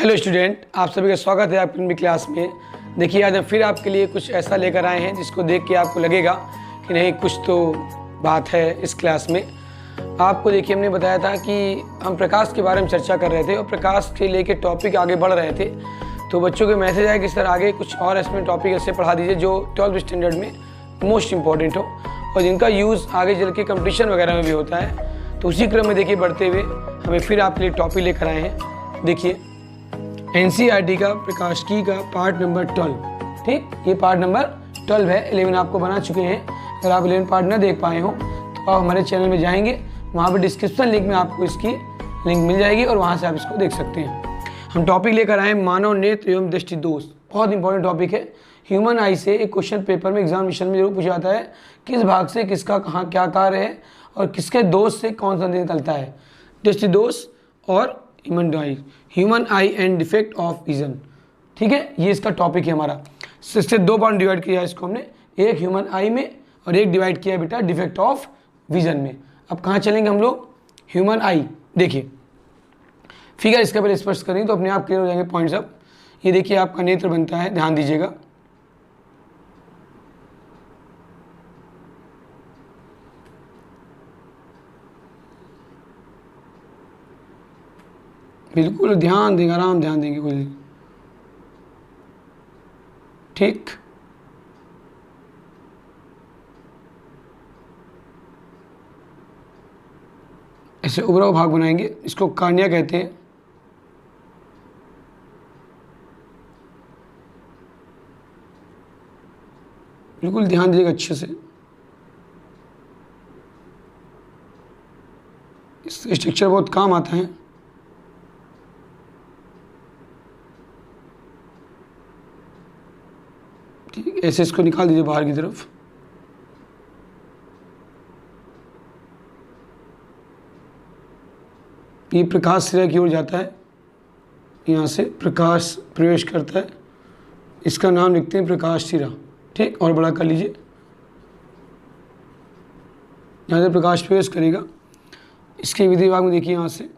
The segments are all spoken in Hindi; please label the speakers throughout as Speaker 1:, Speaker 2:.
Speaker 1: हेलो स्टूडेंट, आप सभी का स्वागत है आपकी अपनी क्लास में। देखिए आज हम फिर आपके लिए कुछ ऐसा लेकर आए हैं जिसको देख के आपको लगेगा कि नहीं कुछ तो बात है इस क्लास में। आपको देखिए हमने बताया था कि हम प्रकाश के बारे में चर्चा कर रहे थे और प्रकाश के लेके टॉपिक आगे बढ़ रहे थे। तो बच्चों के मैसेज आया कि सर आगे कुछ और इसमें टॉपिक ऐसे पढ़ा दीजिए जो 12th स्टैंडर्ड में मोस्ट इंपॉर्टेंट हो और जिनका यूज़ आगे चल के कंपटीशन वगैरह में भी होता है। तो उसी क्रम में देखिए बढ़ते हुए हमें फिर आपके लिए टॉपिक लेकर आए हैं। देखिए NCERT का प्रकाशिकी का पार्ट नंबर 12, ठीक, ये पार्ट नंबर 12 है। 11 आपको बना चुके हैं। अगर आप 11 पार्ट न देख पाए हो तो आप हमारे चैनल में जाएंगे, वहाँ पर डिस्क्रिप्शन लिंक में आपको इसकी लिंक मिल जाएगी और वहाँ से आप इसको देख सकते हैं। हम टॉपिक लेकर आए मानव नेत्र एवं दृष्टि दोष। बहुत इंपॉर्टेंट टॉपिक है। ह्यूमन आई से एक क्वेश्चन पेपर में एग्जामिनेशन में जरूर पूछा जाता है किस भाग से किसका कहाँ क्या कार्य है और किसके दोष से कौन सा निकलता है। दृष्टि दोष और human I and defect of vision, ठीक है, ये इसका टॉपिक है हमारा। इससे दो पार्ट डिवाइड किया है इसको हमने, एक ह्यूमन आई में और एक डिवाइड किया है बेटा डिफेक्ट ऑफ विजन में। अब कहाँ चलेंगे हम लोग? ह्यूमन आई। देखिए फिगर इसका पहले स्पष्ट करेंगे तो अपने आप क्लियर हो जाएंगे पॉइंट्स। अब ये देखिए आपका नेत्र बनता है, ध्यान दीजिएगा। बिल्कुल ध्यान देंगे, आराम ध्यान देंगे कोई, ठीक। ऐसे उभरा भाग बनाएंगे, इसको कार्निया कहते हैं। बिल्कुल ध्यान दीजिएगा अच्छे से। इस स्ट्रक्चर बहुत काम आता है। ठीक, ऐसे इसको निकाल दीजिए बाहर की तरफ। ये प्रकाश सिरा की ओर जाता है, यहाँ से प्रकाश प्रवेश करता है, इसका नाम लिखते हैं प्रकाश सिरा, ठीक। और बड़ा कर लीजिए, यहाँ से प्रकाश प्रवेश करेगा। इसके विधि भाग में देखिए यहाँ से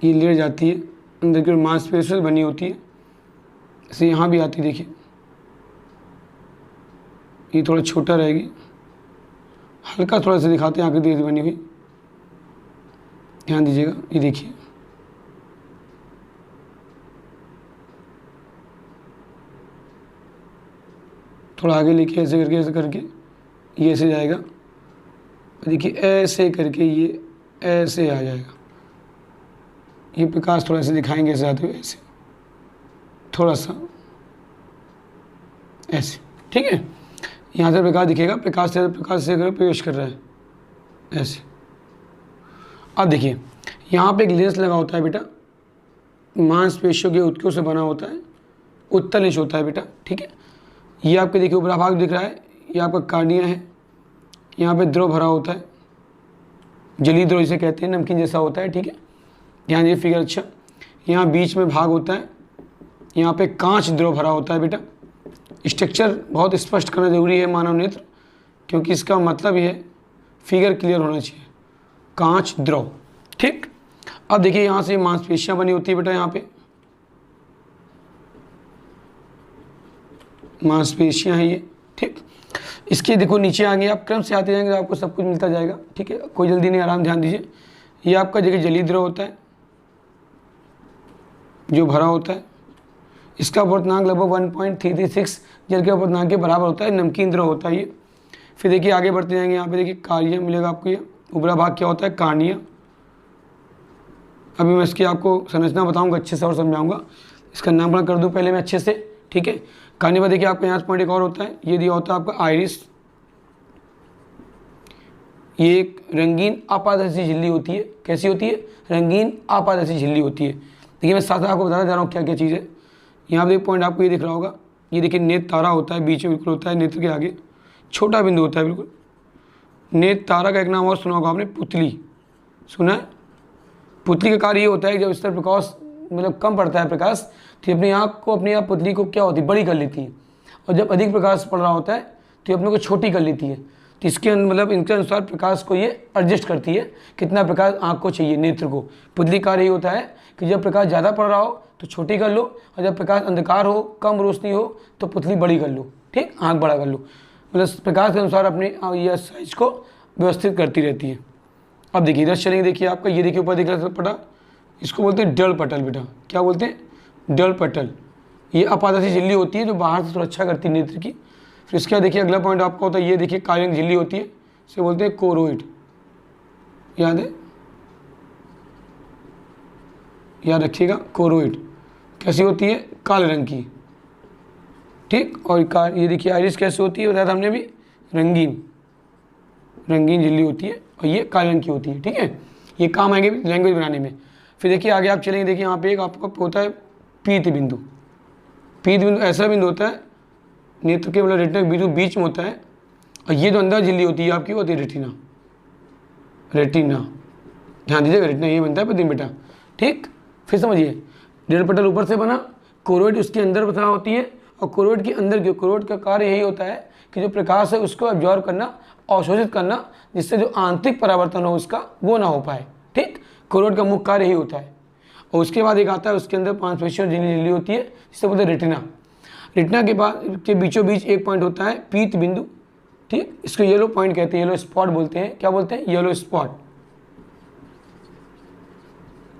Speaker 1: ये लेट जाती है, अंदर की ओर मांसपेशियां बनी होती है, ऐसे यहाँ भी आती है। देखिए ये थोड़ा छोटा रहेगी, हल्का थोड़ा सा दिखाते हैं आकृति बनी हुई, ध्यान दीजिएगा। ये देखिए थोड़ा आगे लेके ऐसे करके ये ऐसे जाएगा। देखिए ऐसे करके ये ऐसे आ जाएगा। ये प्रकाश थोड़ा सा दिखाएंगे ऐसे आते हुए, ऐसे थोड़ा सा ऐसे, ठीक है। यहाँ से प्रकाश दिखेगा, प्रकाश से प्रवेश कर रहा है ऐसे। अब देखिए यहाँ पे एक लेंस लगा होता है बेटा, मांसपेशियों के उत्कों से बना होता है, उत्तल लेंस होता है बेटा, ठीक है। ये आपके देखिए ऊपरी भाग दिख रहा है, ये आपका कार्निया है। यहाँ पे द्रव भरा होता है, जलीय द्रव जिसे कहते हैं, नमकीन जैसा होता है, ठीक है। ध्यान दीजिए फिगर अच्छा। यहाँ बीच में भाग होता है, यहाँ पे कांच द्रव भरा होता है बेटा। स्ट्रक्चर बहुत स्पष्ट करना जरूरी है मानव नेत्र, क्योंकि इसका मतलब ये है फिगर क्लियर होना चाहिए। कांच द्रव, ठीक। अब देखिए यहाँ से मांसपेशियां बनी होती है बेटा, यहाँ पे मांसपेशियां हैं ये, ठीक। इसके देखो नीचे आगे आप क्रम से आते जाएंगे तो आपको सब कुछ मिलता जाएगा, ठीक है, कोई जल्दी नहीं, आराम ध्यान दीजिए। ये आपका देखिए जलीय द्रव होता है जो भरा होता है, इसका अपवर्तनांक लगभग 1.336 जल के अपवर्तनांक के बराबर होता है, नमकीन द्रव होता है ये। फिर देखिए आगे बढ़ते जाएंगे, यहाँ पे देखिए कार्निया मिलेगा आपको। ये ऊपरा भाग क्या होता है? कार्निया। अभी मैं इसकी आपको संरचना बताऊंगा अच्छे से और समझाऊंगा। इसका नामकरण कर दूं पहले मैं अच्छे से, ठीक है। कार्निया में देखिए आपका यहाँ पॉइंट एक और होता है, ये दिया होता है आपका आइरिस। ये एक रंगीन अपारदर्शी झिल्ली होती है। कैसी होती है? रंगीन अपारदर्शी झिल्ली होती है। देखिए मैं साथ आपको बताना चाह रहा हूँ क्या क्या चीज़ है। यहाँ पे पॉइंट आपको ये दिख रहा होगा, ये देखिए नेत्र तारा होता है, बीच में बिल्कुल होता है, नेत्र के आगे छोटा बिंदु होता है बिल्कुल। नेत्र तारा का एक नाम और सुना होगा आपने, पुतली, सुना है? पुतली का कार्य ये होता है कि जब इस तरह प्रकाश मतलब कम पड़ता है प्रकाश, तो अपनी आँख को, अपनी आप पुतली को क्या होती है, बड़ी कर लेती है। और जब अधिक प्रकाश पड़ रहा होता है तो ये अपने को छोटी कर लेती है। तो इसके मतलब इनके अनुसार प्रकाश को ये एडजस्ट करती है, कितना प्रकाश आँख को चाहिए, नेत्र को। पुतली का यही होता है कि जब प्रकाश ज़्यादा पड़ रहा हो तो छोटी कर लो, और जब प्रकाश अंधकार हो, कम रोशनी हो, तो पुतली बड़ी कर लो, ठीक, आँख बड़ा कर लो। मतलब प्रकाश के अनुसार अपने यह साइज को व्यवस्थित करती रहती है। अब देखिए इधर चलेंगे, देखिए आपका ये देखिए ऊपर दिख रहा है पटा, इसको बोलते हैं डल पटल बेटा। क्या बोलते हैं? डल पटल। ये अपारदर्शी झिल्ली होती है जो बाहर से सुरक्षा करती है नेत्र की। फिर इसके बाद देखिए अगला पॉइंट आपका होता है, ये देखिए काली रंग झिल्ली होती है, इसे बोलते हैं कोरोइड। याद है, याद रखिएगा, कोरोइड कैसी होती है? काले रंग की, ठीक। और ये देखिए आइरिस कैसे होती है, बताया था हमने भी, रंगीन, रंगीन झिल्ली होती है, और ये काले रंग की होती है, ठीक है। ये काम आएंगे लैंग्वेज बनाने में। फिर देखिए आगे आप चलेंगे, देखिए यहाँ पे एक आपका होता है पीत बिंदु। पीत बिंदु ऐसा बिंदु होता है नेत्र के मतलब रेटिना के बिंदु बीच में होता है, और ये जो अंदर झिल्ली होती है आपकी होती है रेटिना। रेटिना, ध्यान दीजिएगा, रेटिना ये बनता है प्रतिबिंब बेटा, ठीक। फिर समझिए, डल पटल ऊपर से बना, कोरोइड उसके अंदर बता होती है, और कोरोइड के अंदर की, कोरोइड का कार्य यही होता है कि जो प्रकाश है उसको एब्जॉर्ब करना, अवशोषित करना, जिससे जो आंतरिक परावर्तन हो उसका वो ना हो पाए, ठीक। कोरोइड का मुख्य कार्य यही होता है। और उसके बाद एक आता है, उसके अंदर मांसपेशियों झिल्ली होती है, जिससे बोलते हैं रेटिना। रेटिना के बाद के बीचों बीच एक पॉइंट होता है पीत बिंदु, ठीक। इसको येलो पॉइंट कहते हैं, येलो स्पॉट बोलते हैं। क्या बोलते हैं? Yellow spot.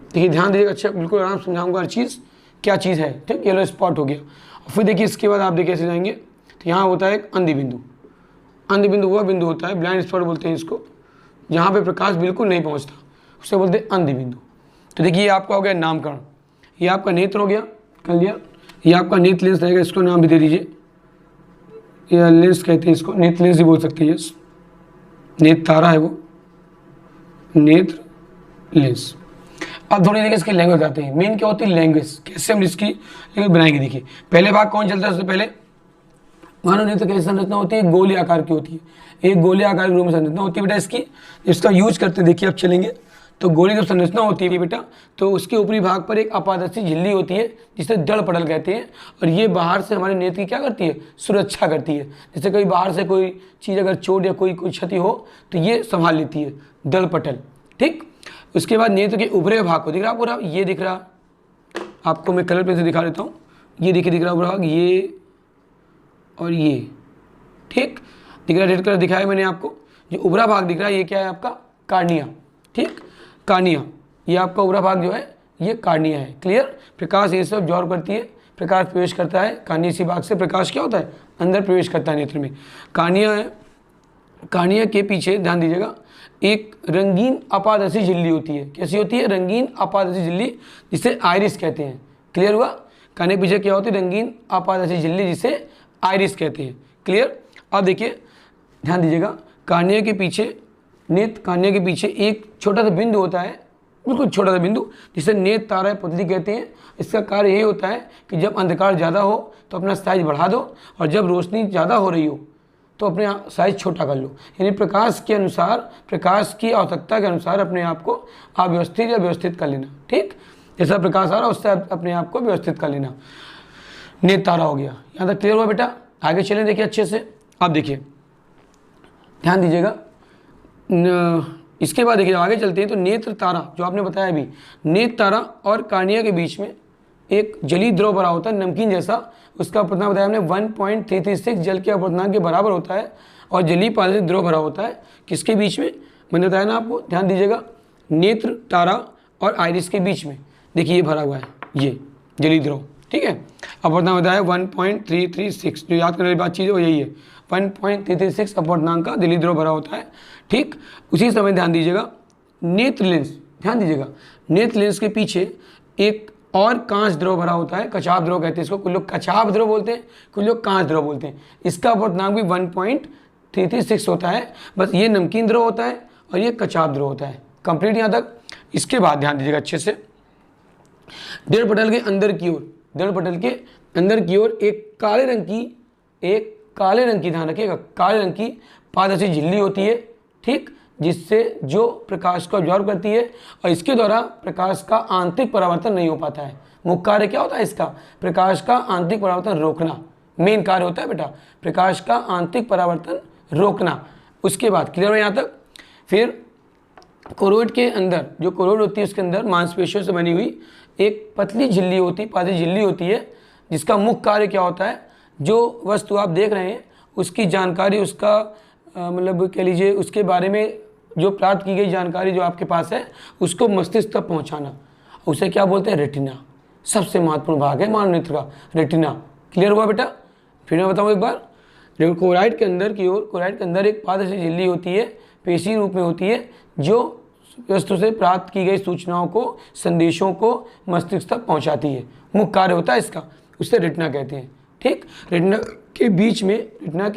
Speaker 1: देखिए ध्यान दीजिएगा, अच्छा बिल्कुल आराम समझाऊंगा हर चीज़ क्या चीज़ है, ठीक। येलो स्पॉट हो गया। और फिर देखिए इसके बाद आप देखिए कैसे जाएंगे, तो यहाँ होता है एक अंधी बिंदु। अंधी बिंदु वह बिंदु होता है, ब्लाइंड स्पॉट बोलते हैं इसको, जहाँ पे प्रकाश बिल्कुल नहीं पहुँचता, उसे बोलते हैं अंधी बिंदु। तो देखिए ये आपका हो गया नामकरण, ये आपका नेत्र हो गया, कर लिया। ये आपका नेत्र लेंस रहेगा, इसको नाम भी दे दीजिए, ये लेंस कहते हैं इसको, नेत्र लेंस भी बोल सकते हैं, नेत्र तारा है वो, नेत्र लेंस। अब थोड़ी देखिए इसकी लैंग्वेज आते हैं। मेन क्या होती है? लैंग्वेज। कैसे हम इसकी लैंग्वेज बनाएंगे, देखिए पहले भाग कौन चलता है सबसे पहले? मानव नेत्र कैसी संरचना होती है? गोली आकार की होती है, एक गोली आकार के रूप में संरचना होती है बेटा इसकी। इसका यूज करते देखिए अब चलेंगे, तो गोली जब संरचना होती है बेटा, तो उसके ऊपरी भाग पर एक अपारदर्शी झिल्ली होती है, जिसे दड़ पटल कहते हैं, और ये बाहर से हमारे नेत्र की क्या करती है? सुरक्षा करती है। जैसे कोई बाहर से कोई चीज़ अगर चोट या कोई क्षति हो तो ये संभाल लेती है, दड़ पटल, ठीक। उसके बाद नेत्र के ऊपरी भाग को दिख रहा पूरा, ये दिख रहा आपको, मैं कलर पेन से दिखा देता हूँ, ये देखिए दिख रहा ऊपरी भाग, ये और ये, ठीक दिख रहा, रेड कलर दिखाया मैंने आपको। जो ऊपरा भाग दिख रहा है ये क्या है आपका? कार्निया, ठीक, कार्निया। ये आपका ऊपरा भाग जो है ये कार्निया है, क्लियर। प्रकाश ये सब एब्जॉर्ब करती है, प्रकाश प्रवेश करता है कार्निया सी भाग से, प्रकाश क्या होता है? अंदर प्रवेश करता है नेत्र में, कार्निया है। कार्निया के पीछे ध्यान दीजिएगा एक रंगीन अपारदर्शी झिल्ली होती है। कैसी होती है? रंगीन अपारदर्शी झिल्ली, जिसे आइरिस कहते हैं, क्लियर हुआ। कार्निया के पीछे क्या होती है? रंगीन अपारदर्शी झिल्ली, जिसे आइरिस कहते हैं, क्लियर। अब देखिए ध्यान दीजिएगा, कार्निया के पीछे, नेत्र कार्निया के पीछे एक छोटा सा बिंदु होता है, बिल्कुल छोटा सा बिंदु, जिसे नेत्र तारा पुतली कहते हैं। इसका कार्य यही होता है कि जब अंधकार ज़्यादा हो तो अपना साइज बढ़ा दो, और जब रोशनी ज़्यादा हो रही हो तो अपने साइज छोटा कर लो। यानी प्रकाश के अनुसार, प्रकाश की आवश्यकता के अनुसार अपने आप को अव्यवस्थित या व्यवस्थित कर लेना, ठीक। जैसा प्रकाश आ रहा है उससे अपने आप को व्यवस्थित कर लेना। नेत्र तारा हो गया, यहाँ तक क्लियर हुआ बेटा। आगे चलें देखिए अच्छे से। अब देखिए ध्यान दीजिएगा, इसके बाद देखिए आगे चलते हैं तो नेत्र तारा जो आपने बताया अभी, नेत्र तारा और कार्निया के बीच में एक जलीय द्रव भरा होता है, नमकीन जैसा। उसका अपवर्तनांक बताया हमने 1.336 जल के अपवर्तनांक के बराबर होता है, और जलीय पारदर्शी द्रव भरा होता है। किसके बीच में? मैंने बताया ना आपको, ध्यान दीजिएगा, नेत्र तारा और आइरिस के बीच में देखिए ये भरा हुआ है, ये जलीय द्रव, ठीक है। अपवर्तनांक बताया 1.336, जो याद करने वाली बात चीज़ है वो यही है, 1.336 अपवर्तनांक का जलीय द्रव भरा होता है, ठीक। उसी समय ध्यान दीजिएगा नेत्र लेंस, ध्यान दीजिएगा नेत्र लेंस के पीछे एक और कांच द्रव भरा होता है, कचाप द्रव कहते हैं इसको। कुछ लोग कचाप द्रव बोलते हैं, कुछ लोग कांच द्रव बोलते हैं। इसका अपवर्तनांक भी 1.336 होता है। बस ये नमकीन द्रव होता है और ये कचाप द्रव होता है, कंप्लीट यहाँ तक। इसके बाद ध्यान दीजिएगा अच्छे से, दड़ पटल के अंदर की ओर, दड़ पटल के अंदर की ओर एक काले रंग की ध्यान रखिएगा, काले रंग की पारदर्शी झिल्ली होती है, ठीक, जिससे जो प्रकाश को अब्जॉर्ब करती है, और इसके द्वारा प्रकाश का आंतरिक परावर्तन नहीं हो पाता है। मुख्य कार्य क्या होता है इसका? प्रकाश का आंतरिक परावर्तन रोकना, मेन कार्य होता है बेटा प्रकाश का आंतरिक परावर्तन रोकना। उसके बाद क्लियर हो यहाँ तक। फिर कोरोइड के अंदर, जो कोरोइड होती है उसके अंदर मांसपेशियों से बनी हुई एक पतली झिल्ली होती है, पातली झिल्ली होती है, जिसका मुख्य कार्य क्या होता है, जो वस्तु आप देख रहे हैं उसकी जानकारी, उसका मतलब कह लीजिए उसके बारे में जो प्राप्त की गई जानकारी जो आपके पास है उसको मस्तिष्क तक पहुंचाना, उसे क्या बोलते हैं, रेटिना। सबसे महत्वपूर्ण भाग है मानव नेत्र का रेटिना। क्लियर हुआ बेटा। फिर मैं बताऊँ एक बार, देखो कोराइड के अंदर की ओर, कोराइड के अंदर एक पातली सी झिल्ली होती है, पेशी रूप में होती है, जो वस्तु से प्राप्त की गई सूचनाओं को, संदेशों को मस्तिष्क तक पहुंचाती है। मुख्य कार्य होता है इसका, उसे रेटिना कहते हैं। ठीक, रेटिना के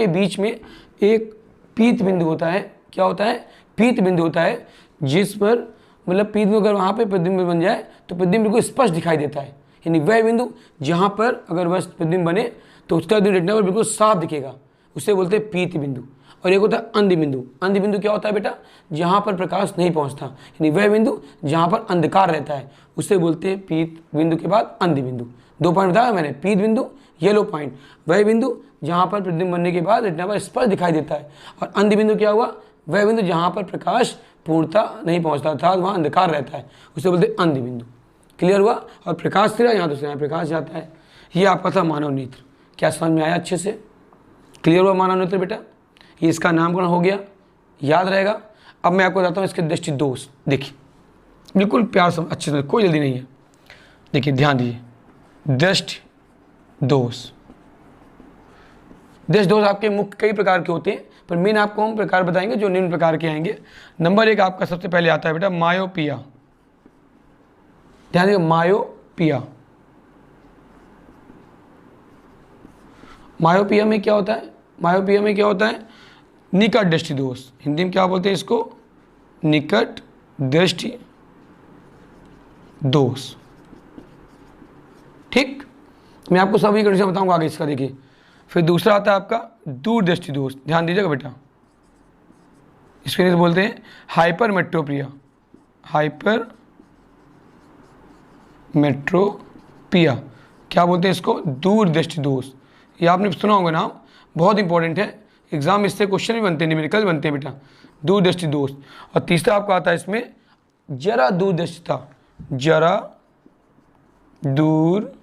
Speaker 1: बीच में एक पीत बिंदु होता है। क्या होता है, पीत बिंदु होता है, जिस पर मतलब पीत बिंदु अगर वहाँ पे प्रतिबिंब बन जाए तो प्रतिबिंब बिल्कुल स्पष्ट दिखाई देता है। यानी वह बिंदु जहाँ पर अगर वह प्रतिबिंब बने तो उसका रेटिना पर बिल्कुल साफ दिखेगा, उसे बोलते हैं पीत बिंदु। और एक होता है अंध बिंदु। अंध बिंदु क्या होता है बेटा, जहाँ पर प्रकाश नहीं पहुँचता, यानी वह बिंदु जहाँ पर अंधकार रहता है, उसे बोलते हैं पीत बिंदु के बाद अंध बिंदु। 2 पॉइंट बताया मैंने, पीत बिंदु, येलो पॉइंट, वह बिंदु जहाँ पर प्रतिबिंब बनने के बाद रेटिना पर स्पष्ट दिखाई देता है। और अंध बिंदु क्या हुआ, वह बिंदु जहाँ पर प्रकाश पूर्णता नहीं पहुँचता, अर्थात वहाँ अंधकार रहता है, उसे बोलते हैं अंध बिंदु। क्लियर हुआ। और प्रकाश सिरा यहाँ दूसरे यहाँ प्रकाश जाता है। ये आपका था मानव नेत्र। क्या समझ में आया अच्छे से? क्लियर हुआ मानव नेत्र बेटा। ये इसका नामकरण हो गया, याद रहेगा। अब मैं आपको बताता हूँ इसके दृष्टि दोष। देखिए बिल्कुल प्यार से अच्छे से, कोई जल्दी नहीं है। देखिए ध्यान दीजिए, दृष्टि दोष। दृष्टि दोष आपके मुख्य कई प्रकार के होते हैं, पर मेन आपको हम प्रकार बताएंगे जो निम्न प्रकार के आएंगे। नंबर 1 आपका सबसे पहले आता है बेटा मायोपिया। ध्यान दीजिए, मायोपिया। मायोपिया में क्या होता है, मायोपिया में क्या होता है, निकट दृष्टि दोष। हिंदी में क्या बोलते हैं इसको, निकट दृष्टि दोष। ठीक, मैं आपको सभी कंडीशन बताऊंगा आगे इसका। देखिए फिर दूसरा आता है आपका दूरदृष्टि दोष। ध्यान दीजिएगा बेटा, इसको बोलते हैं हाइपरमेट्रोपिया। हाइपरमेट्रोपिया क्या बोलते हैं इसको, दूरदृष्टि दोष। ये आपने सुना होगा नाम, बहुत इंपॉर्टेंट है, एग्जाम इससे क्वेश्चन भी बनते हैं, न्यूमेरिकल बनते हैं बेटा, दूरदृष्टि दोष। और तीसरा आपका आता है इसमें जरा दूरदृष्टिता। जरा दूरदृष्टिता,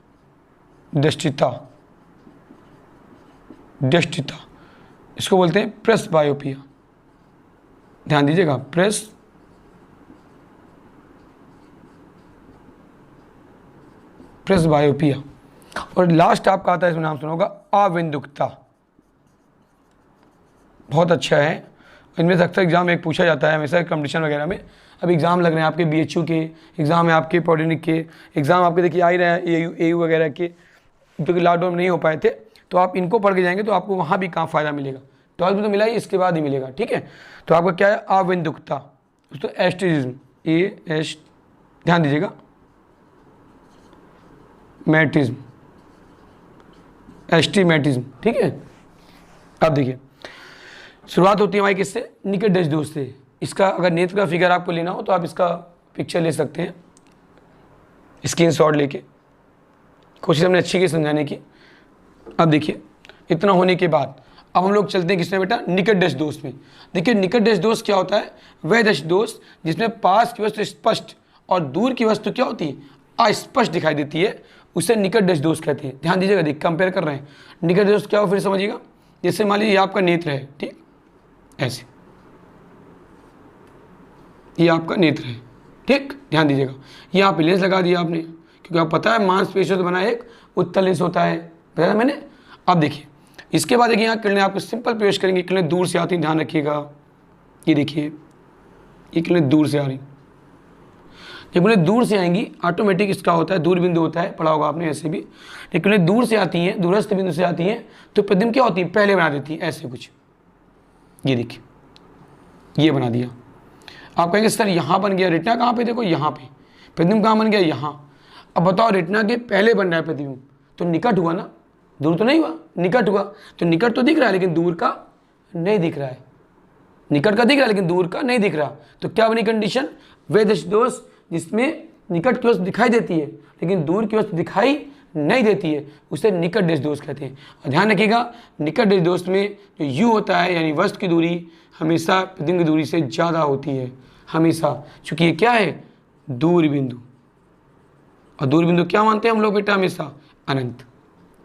Speaker 1: दृष्टिता, इसको बोलते हैं प्रेसबायोपिया। ध्यान दीजिएगा, प्रेसबायोपिया। और लास्ट आपका आता है, इसमें नाम सुना होगा अविंदुकता। बहुत अच्छा है, इनमें से अक्सर एग्जाम एक पूछा जाता है हमेशा कंपटीशन वगैरह में। अब एग्ज़ाम लग रहे हैं आपके BHU के एग्ज़ाम है, आपके पॉलिटेक्निक के एग्ज़ाम आपके देखिए आ ही रहे हैं, AU वगैरह के, क्योंकि लॉकडाउन में नहीं हो पाए थे। तो आप इनको पढ़ के जाएंगे तो आपको वहाँ भी कहाँ फ़ायदा मिलेगा, 12th में तो मिला ही, इसके बाद ही मिलेगा। ठीक है, तो आपका क्या है, अविंदुकता, तो एस्टिज्म, ध्यान दीजिएगा, मैटिज्म, एस्टिमेटिज्म। ठीक है, अब देखिए शुरुआत होती है हमारी किससे, निकट दृष्टि दोष से। इसका अगर नेत्र का फिगर आपको लेना हो तो आप इसका पिक्चर ले सकते हैं, स्क्रीनशॉट लेके। कोशिश हमने अच्छी की समझाने की। अब देखिए इतना होने के बाद अब हम लोग चलते हैं किसमें बेटा, निकट दृष्टि दोष में। देखिए निकट दृष्टि दोष क्या होता है, वह दृष्टि दोष जिसमें पास की वस्तु स्पष्ट और दूर की वस्तु क्या होती है, अस्पष्ट दिखाई देती है, उसे निकट दृष्टि दोष कहते हैं। ध्यान दीजिएगा, देख कंपेयर कर रहे हैं। निकट दृष्टि दोष क्या हो फिर समझिएगा। जैसे मान लीजिए ये आपका नेत्र है, ठीक, ऐसे ये आपका नेत्र है, ठीक, ध्यान दीजिएगा। यहाँ पे लेंस लगा दिया आपने, क्योंकि आप पता है मांसपेशियों से बना एक उत्तल लेंस होता है, बताया मैंने। अब देखिए इसके बाद देखिए यहाँ किरणें आपको सिंपल प्रवेश करेंगी, किरणें दूर से आती हैं, ध्यान रखिएगा। ये देखिए ये किरणें दूर से आ रही, जब उन्हें दूर से आएंगी ऑटोमेटिक इसका होता है दूर बिंदु होता है, पढ़ा होगा आपने ऐसे भी। लेकिन उन्हें दूर से आती हैं, दूरस्थ बिंदु से आती हैं, तो प्रतिबिंब क्या होती है, पहले बना देती है ऐसे कुछ। ये देखिए ये बना दिया। आप कहेंगे सर यहाँ बन गया, रेटिना कहाँ पे, देखो यहाँ पे प्रतिबिंब कहाँ बन गया, यहाँ। अब बताओ रेटिना के पहले बन रहा है प्रतिबिंब, तो निकट हुआ ना, दूर तो नहीं हुआ, निकट हुआ। तो निकट तो दिख रहा है लेकिन दूर का नहीं दिख रहा है, निकट का दिख रहा है लेकिन दूर का नहीं दिख रहा। तो क्या बनी कंडीशन, वे दृष्टि दोष जिसमें निकट की वस्तु दिखाई देती है लेकिन दूर की वस्तु दिखाई नहीं देती है उसे निकट देश दोस्त कहते हैं। और ध्यान रखिएगा निकट देश दोस्त में जो यू होता है यानी वस्तु की दूरी हमेशा प्रतिबिंब की दूरी से ज़्यादा होती है हमेशा, क्योंकि ये क्या है दूर बिंदु, और दूर बिंदु क्या मानते हैं हम लोग बेटा हमेशा अनंत।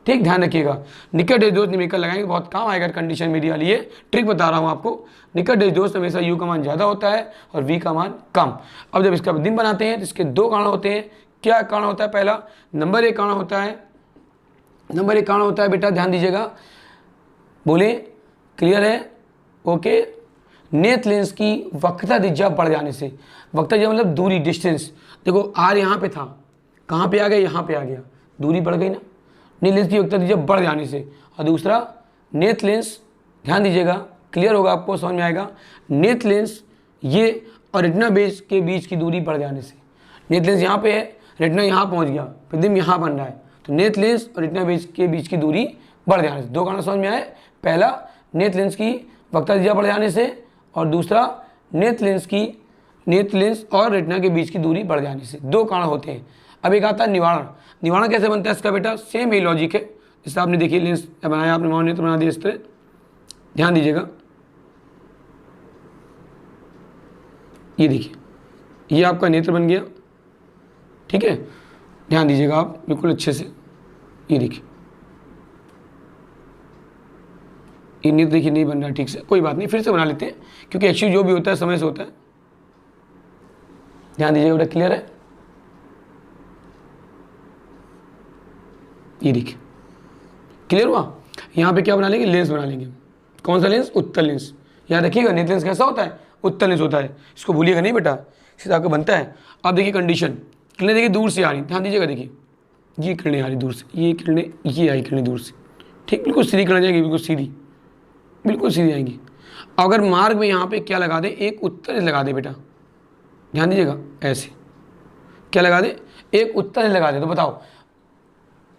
Speaker 1: ठीक, ध्यान रखिएगा निकट देश दोस्त न्यूमेरिकल लगाएंगे बहुत काम आएगा कंडीशन मेरी वाली, ये ट्रिक बता रहा हूँ आपको। निकट देश दोस्त हमेशा यू का मान ज़्यादा होता है और वी का मान कम। अब जब इसका प्रतिबिंब बनाते हैं तो इसके दो कारण होते हैं। क्या कारण होता है? पहला नंबर एक कारण होता है बेटा, ध्यान दीजिएगा, बोले क्लियर है? ओके, नेत्र लेंस की वक्रता त्रिज्या बढ़ जाने से। वक्रता त्रिज्या मतलब दूरी, डिस्टेंस। देखो आर यहाँ पे था, कहाँ पे आ गया? यहाँ पे आ गया, दूरी बढ़ गई ना। नेत्र लेंस की वक्रता त्रिज्या बढ़ जाने से। और दूसरा नेत्र लेंस, ध्यान दीजिएगा, क्लियर होगा आपको, समझ में आएगा। नेत्र लेंस ये और रेटिना बेस के बीच की दूरी बढ़ जाने से। नेत्र लेंस यहाँ पे है, रेटिना यहाँ पहुँच गया, प्रतिबिंब यहाँ बन रहा है, तो नेत्र लेंस और रेटिना बेस के बीच की दूरी बढ़ जाने से। दो कारण समझ में आए, पहला नेत्र लेंस की वक्रता त्रिज्या बढ़ जाने से, और दूसरा नेत्र लेंस और रेटिना के बीच की दूरी बढ़ जाने से। दो कारण होते हैं। अब एक आता है निवारण। निवारण कैसे बनता है इसका बेटा? सेम ही लॉजिक है, जैसे आपने देखिए लेंस बनाया, आपने मान नेत्र बना दिया इस तरह, ध्यान दीजिएगा, ये देखिए ये आपका नेत्र बन गया, ठीक है, ध्यान दीजिएगा आप बिल्कुल अच्छे से, ये देखिए ये नेत्र देखिए नहीं बन रहा ठीक से, कोई बात नहीं, फिर से बना लेते हैं, क्योंकि एक्चुअली जो भी होता है समय से होता है। ध्यान दीजिएगा बेटा, क्लियर है? ये देखिए क्लियर हुआ। यहाँ पे क्या बना लेंगे? लेंस बना लेंगे। कौन सा लेंस? उत्तल लेंस। याद रखिएगा नेत्र लेंस कैसा होता है? उत्तल लेंस होता है, इसको भूलिएगा नहीं बेटा, सीधा आपको बनता है। अब देखिए कंडीशन, किरणें देखिए दूर से आ रही, ध्यान दीजिएगा, देखिए ये किरणें आ रही दूर से, ये किरणें, ये आई किरणें दूर से, ठीक, बिल्कुल सीधी किरणें जाएंगी, बिल्कुल सीधी आएंगी। अगर मार्ग में यहाँ पे क्या लगा दे? एक उत्तल लेंस लगा दे बेटा, ध्यान दीजिएगा, ऐसे क्या लगा दे? एक उत्तल लेंस लगा दे, तो बताओ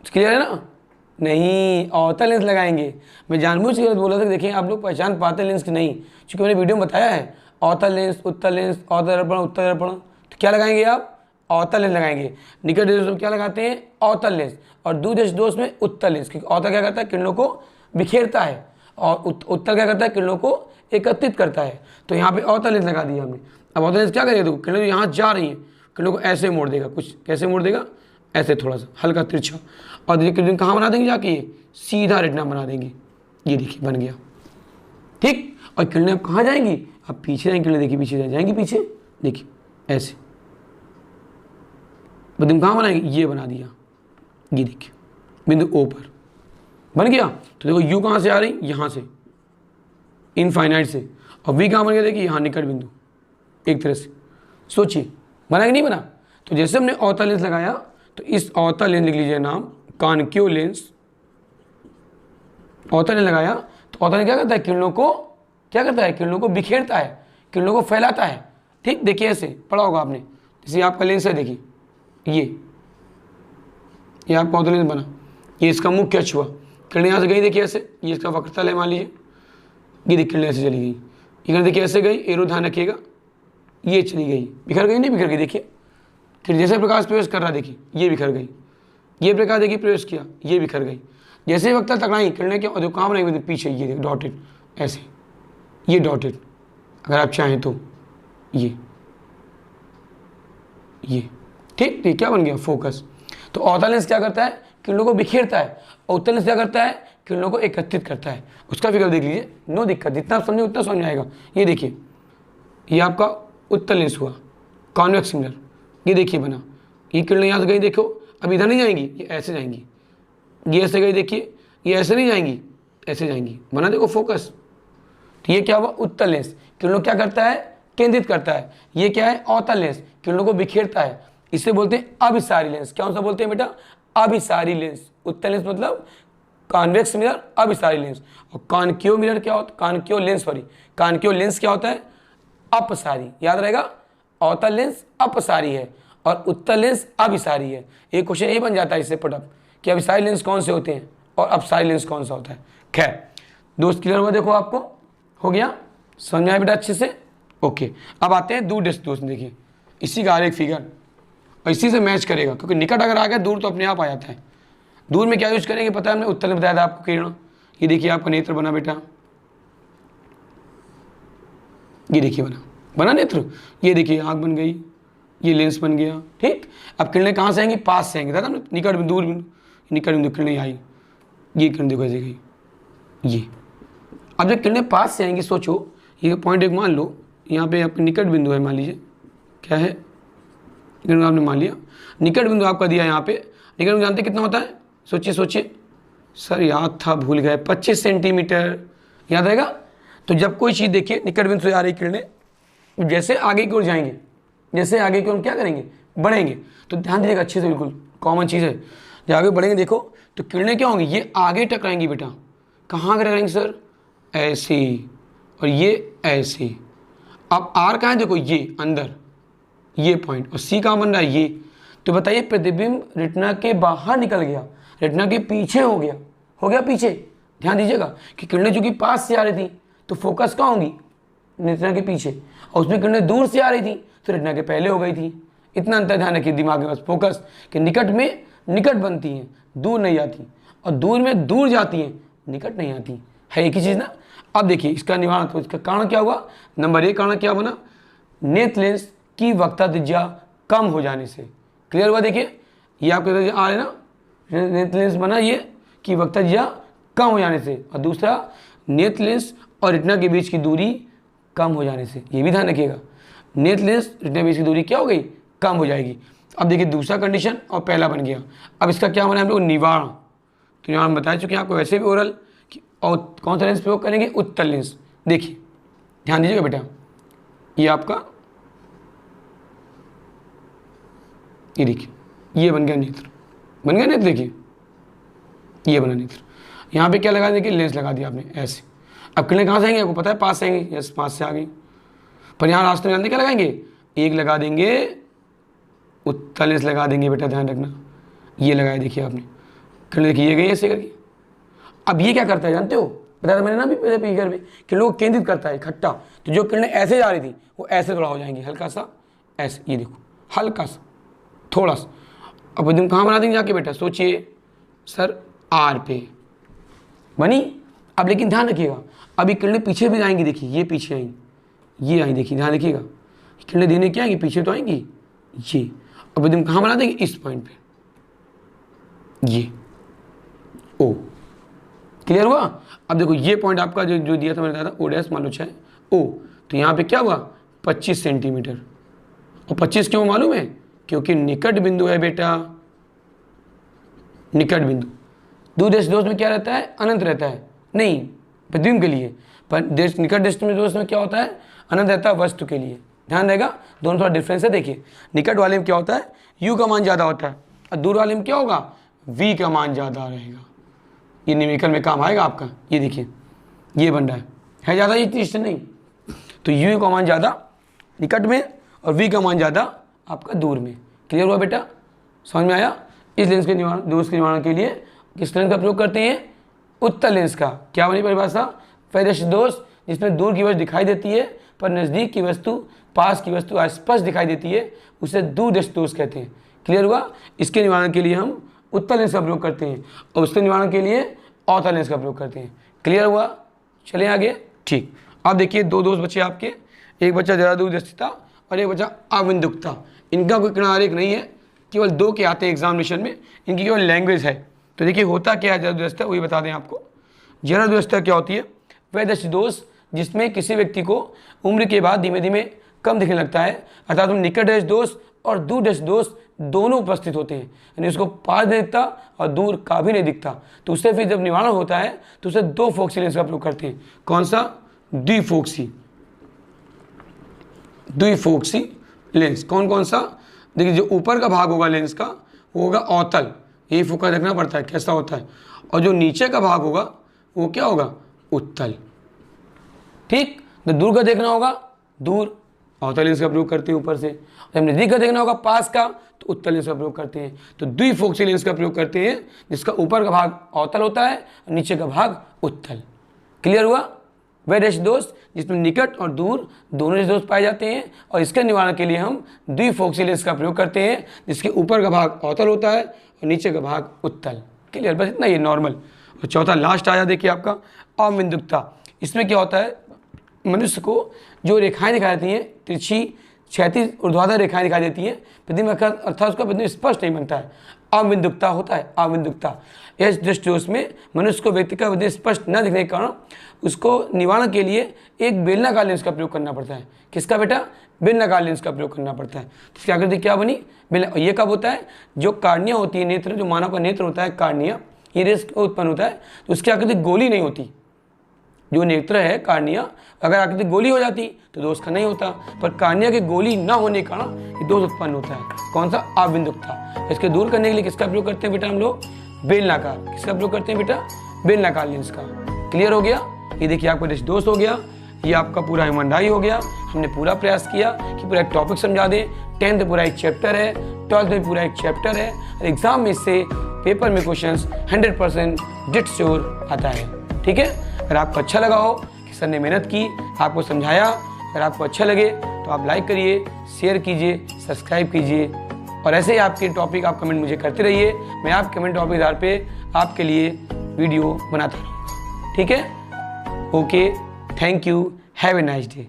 Speaker 1: क्लियर है ना? नहीं, अवतल लेंस लगाएंगे। मैं जानबूझ के बोला था, देखिए आप लोग पहचान पाते लेंस की नहीं, क्योंकि मैंने वीडियो में बताया है अवतल लेंस, उत्तल लेंस, अवतल दर्पण, उत्तल दर्पण। तो क्या लगाएंगे आप? अवतल लेंस लगाएंगे। निकट देश में क्या लगाते हैं? अवतल लेंस, और दूर देश दोष में उत्तल लेंस, क्योंकि अवतल क्या करता है? किरणों को बिखेरता है, और उत्तल क्या करता है? किरणों को एकत्रित करता है। तो यहाँ पे अवतल लेंस लगा दिया हमने। अब अवतल लेंस क्या करेगा? देखो किरणें यहाँ जा रही हैं, किरणों को ऐसे मोड़ देगा, कुछ कैसे मोड़ देगा? ऐसे थोड़ा सा हल्का तिरछा, और देखिए कहाँ बना देंगे जाके? ये सीधा रेटिना बना देंगे, ये देखिए बन गया, ठीक। और किरणें अब कहाँ जाएंगी? अब पीछे जाएंगी किरणें, देखिए पीछे जाएंगी, पीछे देखिए ऐसे, बदिम कहाँ बनाएंगे? ये बना दिया, ये देखिए बिंदु ओ पर बन गया। तो देखो यू कहाँ से आ रही? यहाँ से, इनफाइनाइट से, और वी कहाँ बन गया? देखिए यहाँ निकट बिंदु, एक तरह से सोचिए बना कि नहीं बना। तो जैसे हमने अवतल लेंस लगाया, तो इस अवतल लेंस लिख लीजिए नाम, कॉन्केव लेंस। अवतल लेंस लगाया तो अवतल लेंस क्या करता है? किरणों को क्या करता है? किरणों को बिखेरता है, किरणों को फैलाता है, ठीक। देखिए ऐसे पढ़ा होगा आपने, जैसे आपका लेंस है, देखिए ये आपका अवतल लेंस बना, ये इसका मुख्य अक्ष हुआ, किरणें यहाँ से गई, देखिए ऐसे, ये इसका वक्रतल है मान लीजिए, ये देखिए किरणें ऐसे चली गई, ये किरणें देखिए ऐसे गई, एरो ध्यान रखिएगा, ये चली गई, बिखर गई नहीं बिखर गई? देखिए कि जैसे प्रकाश प्रवेश कर रहा, देखिए ये बिखर गई, ये प्रकाश देखिए प्रवेश किया, ये बिखर गई। जैसे वक्त टकराई किरणें के, जो काम नहीं पीछे, ये डॉटेड ऐसे, ये डॉटेड, अगर आप चाहें तो ये ठीक, क्या बन गया? फोकस। तो अवतल लेंस क्या करता है? किरणों को बिखेरता है, और उत्तल लेंस क्या करता है? किरणों को एकत्रित करता है। उसका फिगर देख लीजिए, नो दिक्कत, जितना आप समझे उतना समझ आएगा। ये देखिए ये आपका उत्तल लेंस हुआ, कॉन्वेक्स मिरर, ये देखिए बना, ये किरणें यहाँ से गई, देखो अब इधर नहीं जाएंगी, ये ऐसे जाएंगी, ये ऐसे गई, देखिए ये ऐसे नहीं जाएंगी, ऐसे जाएंगी, बना देखो फोकस। तो ये क्या हुआ? उत्तल लेंस, किरणों क्या करता है? केंद्रित करता है। ये क्या है? अवतल लेंस, किरणों को बिखेरता है, इसे बोलते हैं अभिसारी लेंस। कौन सा बोलते हैं बेटा? अभिसारी लेंस। उत्तल लेंस मतलब कॉन्वेक्स मिरर, अभिसारी लेंस। और कॉन्केव मिरर क्या होता है? Concave lens, sorry, concave lens क्या होता है? अपसारी। याद रहेगा, अवतल लेंस अपसारी है और उत्तल लेंस अभिसारी है। एक क्वेश्चन ये बन जाता है इससे पुटअप कि अभिसारी लेंस कौन से होते हैं और अपसारी लेंस कौन सा होता है। खैर दोस्त, क्लियर हुआ? देखो आपको हो गया, समझ में आया बेटा अच्छे से? ओके, अब आते हैं दूर दोस्त। देखिए इसी का एक फिगर और इसी से मैच करेगा, क्योंकि निकट अगर आ गया दूर तो अपने आप आ जाता है। दूर में क्या यूज करेंगे पता है हमने, उत्तल में बताया था आपको किरण। ये देखिए आपका नेत्र बना बेटा, ये देखिए बना नेत्र, ये देखिए आँख बन गई, ये लेंस बन गया। ठीक, अब किरणें कहाँ से आएंगी, पास से आएंगे, था ना, निकट बिंदु, दूर बिंदु, निकट बिंदु किरणें आई, ये किरण देखो ऐसे गई ये। अब जब किरणें पास से आएंगी, सोचो ये पॉइंट एक मान लो, यहाँ पे आपका निकट बिंदु है, मान लीजिए क्या है, किरण आपने मान लिया, निकट बिंदु आपका दिया यहाँ पे। निकट बिंदु जानते कितना होता है, सोचिए सर याद था भूल गए, 25 सेंटीमीटर, याद रहेगा। तो जब कोई चीज़ देखिए निकट बिंदु से आ रही किरणें, जैसे आगे की ओर जाएंगे, जैसे आगे की ओर क्या करेंगे, बढ़ेंगे। तो ध्यान दीजिएगा अच्छे से, बिल्कुल कॉमन चीज़ है, जब आगे बढ़ेंगे देखो तो किरणें क्या होंगी, ये आगे टकराएंगी बेटा। कहाँ टकराएंगी सर, ऐसे, और ये ऐसे। अब आर कहाँ है, देखो ये अंदर, ये पॉइंट, और सी कहाँ बन रहा है, ये। तो बताइए प्रतिबिंब रेटिना के बाहर निकल गया, रेटिना के पीछे हो गया पीछे। ध्यान दीजिएगा कि किरणें चूंकि पास से आ रही थी तो फोकस कहाँ होंगी, रेटिना के पीछे, और उसमें किरणें दूर से आ रही थी तो रेटिना के पहले हो गई थी। इतना अंतर ध्यान रखिए दिमाग में बस, फोकस कि निकट में निकट बनती हैं, दूर नहीं आती, और दूर में दूर जाती हैं, निकट नहीं आती, है एक ही चीज़ ना। अब देखिए इसका निवारण, तो इसका कारण क्या हुआ, नंबर 1 कारण क्या बना, नेत्र लेंस की वक्रता त्रिज्या कम हो जाने से। क्लियर हुआ, देखिए ये आपके आ रहे ना, नेत्र लेंस बना ये कि वक्रता त्रिज्या कम हो जाने से, और दूसरा नेत्र लेंस और रेटिना के बीच की दूरी कम हो जाने से। ये भी ध्यान रखिएगा, नेत्र लेंस रेटिना के बीच की दूरी क्या हो गई, कम हो जाएगी। अब देखिए दूसरा कंडीशन और पहला बन गया। अब इसका क्या बना हम लोग, निवारण। तो यहाँ हम बता चुके हैं आपको वैसे भी ओरल, और कौन सा लेंस प्रयोग करेंगे, उत्तल लेंस। देखिए ध्यान दीजिएगा बेटा, ये आपका, ये देखिए ये बन गया नेत्र, बन गया नेत्र, देखिए ये बना नेत्र। यहाँ पे क्या लगा, देखिए लेंस लगा दिया आपने ऐसे। अब किरणें कहाँ से आएंगे, आपको पता है पास से आएंगे, यस पास से आ गई। पर यहाँ रास्ते में जानते क्या लगाएंगे, एक लगा देंगे उत्तल लेंस लगा देंगे बेटा, ध्यान रखना, ये लगाया देखिए आपने, किरणें देखिए ये गई ऐसे करके। अब ये क्या करता है जानते हो, बताया था मैंने ना भी पहले फिगर में, किरणों को केंद्रित करता है इकट्ठा। तो जो किरणें ऐसे जा रही थी वो ऐसे थोड़ा हो जाएंगी, हल्का सा ऐसे, ये देखो हल्का सा थोड़ा सा। अब तुम कहाँ बना देंगे जाके बेटा, सोचिए सर आर पे बनी। अब लेकिन ध्यान रखिएगा, अभी किरणें पीछे भी आएंगी, देखिए ये पीछे आएंगी, ये आई, देखिए ध्यान रखिएगा, किरणें देने क्या आएंगी, पीछे तो आएंगी ये। अब तुम कहाँ बना देंगे, इस पॉइंट पे, ये ओ। क्लियर हुआ। अब देखो ये पॉइंट आपका जो दिया था मैंने बताया था, ओ डैश मान लो चाहे ओ, तो यहाँ पे क्या हुआ 25 सेंटीमीटर। और 25 क्यों मालूम है, क्योंकि निकट बिंदु है बेटा, निकट बिंदु। दूर देश दोष में क्या रहता है, अनंत रहता है, नहीं प्रतिबिंब के लिए, पर देश निकट देश में दोष में क्या होता है, अनंत रहता है वस्तु के लिए। ध्यान रहेगा, दोनों थोड़ा डिफरेंस है। देखिए निकट वाले में क्या होता है, यू का मान ज़्यादा होता है, और दूर वाले में क्या होगा, वी का मान ज़्यादा रहेगा। ये न्यूमेरिकल में काम आएगा आपका। ये देखिए ये बन रहा है ज़्यादा, ये चीज़ नहीं। तो यू का मान ज़्यादा निकट में और वी का मान ज़्यादा आपका दूर में। क्लियर हुआ बेटा, समझ में आया। इस लेंस के निवारण, दोष के निवारण के लिए किस लेंस का प्रयोग करते हैं, उत्तल लेंस का। क्या बनी परिभाषा, वैदृश्य दोष जिसमें दूर की वस्तु दिखाई देती है पर नज़दीक की वस्तु, पास की वस्तु अस्पष्ट दिखाई देती है, उसे दूरदृष्टि दोष कहते हैं। क्लियर हुआ। इसके निवारण के लिए हम उत्तल लेंस का प्रयोग करते हैं और उसके निवारण के लिए अवतल लेंस का प्रयोग करते हैं। क्लियर हुआ, चले आगे। ठीक, अब देखिए दो दोष बचे आपके, एक बच्चा ज़्यादा दूरदृष्टिता और एक बच्चा अविंदुकता। इनका कोई किनारेख नहीं है, केवल 2 के आते हैं एग्जामिनेशन में, इनकी केवल लैंग्वेज है। तो देखिए होता क्या है ज़्यादा दूरदृष्टिता, वही बता दें आपको। ज़्यादा दूरदृष्टिता क्या होती है, वह दृष्टि दोष जिसमें किसी व्यक्ति को उम्र के बाद धीमे धीमे कम दिखने लगता है, अर्थात निकट दृष्टि दोष और दूर दृष्टि दोष दोनों उपस्थित होते हैं, यानी उसको पास नहीं दिखता और दूर का भी नहीं दिखता। तो उससे फिर जब निवारण होता है तो उसे 2 फोक्सी लेंस का प्रयोग करते हैं। कौन सा, द्विफोक्सी लेंस। कौन कौन सा, देखिए जो ऊपर का भाग होगा लेंस का वो होगा अवतल, यही फोकस रखना पड़ता है कैसा होता है, और जो नीचे का भाग होगा वो क्या होगा, उत्तल। ठीक, तो दूर का देखना होगा, दूर अवतल लेंस का प्रयोग करते हैं ऊपर से, जब नजदीक का देखना होगा पास का तो उत्तल लेंस का प्रयोग करते हैं। तो द्विफोक्सी लेंस का प्रयोग करते हैं जिसका ऊपर का भाग अवतल होता है और नीचे का भाग उत्तल। क्लियर हुआ। वह दृष्टि दोष जिसमें निकट और दूर दोनों दृष्टि दोष पाए जाते हैं, और इसके निवारण के लिए हम द्विफोक्सी लेंस का प्रयोग करते हैं जिसके ऊपर का भाग अवतल होता है और नीचे का भाग उत्तल। क्लियर, बस इतना ही नॉर्मल। और चौथा लास्ट आया देखिए आपका अविंदुकता। इसमें क्या होता है, मनुष्य को जो रेखाएं दिखाई देती हैं, तिरछी क्षैतिज ऊर्ध्वाधर रेखाएं दिखाई देती हैं, प्रतिबिंब अर्थात उसका प्रतिबिंब स्पष्ट नहीं बनता है, अविंदुकता होता है, अविंदुकता। इस दृष्टि दोष में मनुष्य को व्यक्ति का प्रतिबिंब स्पष्ट न दिखने के कारण उसको निवारण के लिए एक बेलनाकार लेंस का प्रयोग करना पड़ता है। किसका बेटा? बेलनाकार लेंस का प्रयोग करना पड़ता है। तो इसकी आकृति क्या बनी? ये कब होता है? जो कार्निया होती है, नेत्र, जो मानव का नेत्र होता है कार्निया, ये रेस उत्पन्न होता है, तो उसकी आकृति गोली नहीं होती। जो नेत्र है कार्निया, अगर आकृति गोली हो जाती तो दोष का नहीं होता, पर कार्निया की गोली न होने के कारण ये दोष उत्पन्न होता है। कौन सा? अविंदुकता। इसके दूर करने के लिए किसका प्रयोग करते हैं बेटा हम लोग? बेलनाकार। किसका प्रयोग करते हैं बेटा? बेलनाकार लेंस का। क्लियर हो गया? ये देखिए आपका दृष्टि दोष हो गया, ये आपका पूरा ह्यूमन आई हो गया। हमने पूरा प्रयास किया कि पूरा एक टॉपिक समझा दें। 10th पूरा एक चैप्टर है, 12th में पूरा एक चैप्टर है, और एग्जाम में से पेपर में क्वेश्चंस 100% डेट श्योर आता है। ठीक है, अगर आपको अच्छा लगा हो कि सर ने मेहनत की, आपको समझाया, अगर आपको अच्छा लगे तो आप लाइक करिए, शेयर कीजिए, सब्सक्राइब कीजिए, और ऐसे ही आपके टॉपिक आप कमेंट मुझे करते रहिए। मैं आप कमेंट टॉपिक आधार पे आपके लिए वीडियो बनाता रहूँगा। ठीक है, okay, thank you, have a nice day.